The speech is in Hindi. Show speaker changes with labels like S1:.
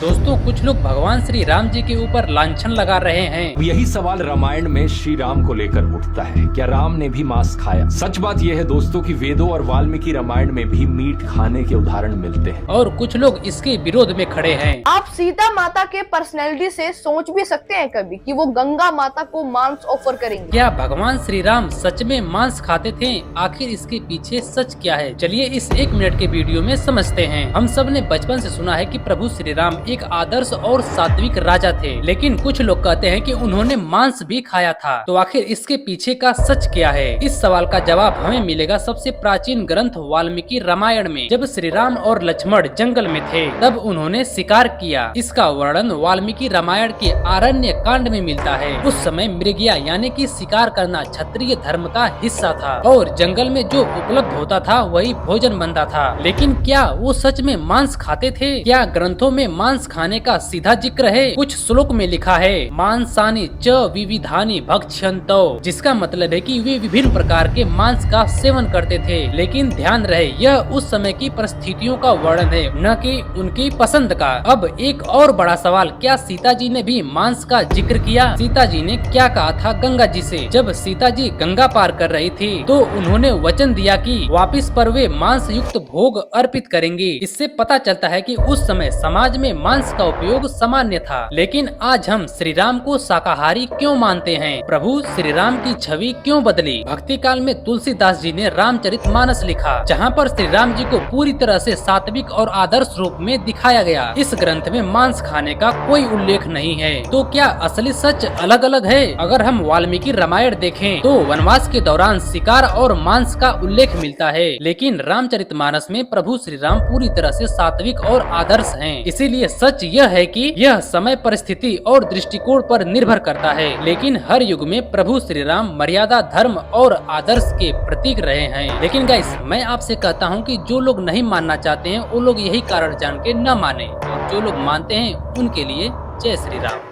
S1: दोस्तों, कुछ लोग भगवान श्री राम जी के ऊपर लांछन लगा रहे हैं।
S2: यही सवाल रामायण में श्री राम को लेकर उठता है, क्या राम ने भी मांस खाया? सच बात यह है दोस्तों कि वेदों और वाल्मीकि रामायण में भी मीट खाने के उदाहरण मिलते हैं
S1: और कुछ लोग इसके विरोध में खड़े हैं।
S3: आप सीता माता के पर्सनैलिटी से सोच भी सकते हैं कभी कि वो गंगा माता को मांस ऑफर करेंगे।
S1: क्या भगवान श्री राम सच में मांस खाते थे? आखिर इसके पीछे सच क्या है, चलिए इस 1 मिनट के वीडियो में समझते हैं। हम सब ने बचपन से सुना है कि प्रभु श्री राम एक आदर्श और सात्विक राजा थे, लेकिन कुछ लोग कहते हैं कि उन्होंने मांस भी खाया था। तो आखिर इसके पीछे का सच क्या है? इस सवाल का जवाब हमें मिलेगा सबसे प्राचीन ग्रंथ वाल्मीकि रामायण में। जब श्री राम और लक्ष्मण जंगल में थे तब उन्होंने शिकार किया। इसका वर्णन वाल्मीकि रामायण के आरण्य कांड में मिलता है। उस समय मृगया यानी कि शिकार करना क्षत्रिय धर्म का हिस्सा था और जंगल में जो उपलब्ध होता था वही भोजन बनता था। लेकिन क्या वो सच में मांस खाते थे? क्या ग्रंथों में मांस खाने का सीधा जिक्र है? कुछ श्लोक में लिखा है मांसानि च विविधानि भक्ष्यन्तो, जिसका मतलब है कि वे विभिन्न प्रकार के मांस का सेवन करते थे। लेकिन ध्यान रहे यह उस समय की परिस्थितियों का वर्णन है, न कि उनकी पसंद का। अब एक और बड़ा सवाल, क्या सीता जी ने भी मांस का जिक्र किया? सीता जी ने क्या कहा था गंगा जी से? जब सीता जी गंगा पार कर रही थी तो उन्होंने वचन दिया कि वापिस पर वे मांस युक्त भोग अर्पित करेंगे। इससे पता चलता है कि उस समय समाज में मांस का उपयोग सामान्य था। लेकिन आज हम श्री राम को शाकाहारी क्यों मानते हैं? प्रभु श्री राम की छवि क्यों बदली? भक्ति काल में तुलसीदास जी ने रामचरितमानस लिखा, जहाँ पर श्री राम जी को पूरी तरह से सात्विक और आदर्श रूप में दिखाया गया। इस ग्रंथ में मांस खाने का कोई उल्लेख नहीं है। तो क्या असली सच अलग अलग है? अगर हम वाल्मीकि रामायण देखें तो वनवास के दौरान शिकार और मांस का उल्लेख मिलता है, लेकिन रामचरितमानस में प्रभु श्री राम पूरी तरह से सात्विक और आदर्श हैं। इसीलिए सच यह है कि यह समय, परिस्थिति और दृष्टिकोण पर निर्भर करता है। लेकिन हर युग में प्रभु श्री राम मर्यादा, धर्म और आदर्श के प्रतीक रहे हैं। लेकिन गाइस, मैं आपसे कहता हूँ कि जो लोग नहीं मानना चाहते हैं वो लोग यही कारण जान के न माने, और जो लोग मानते हैं उनके लिए जय श्री राम।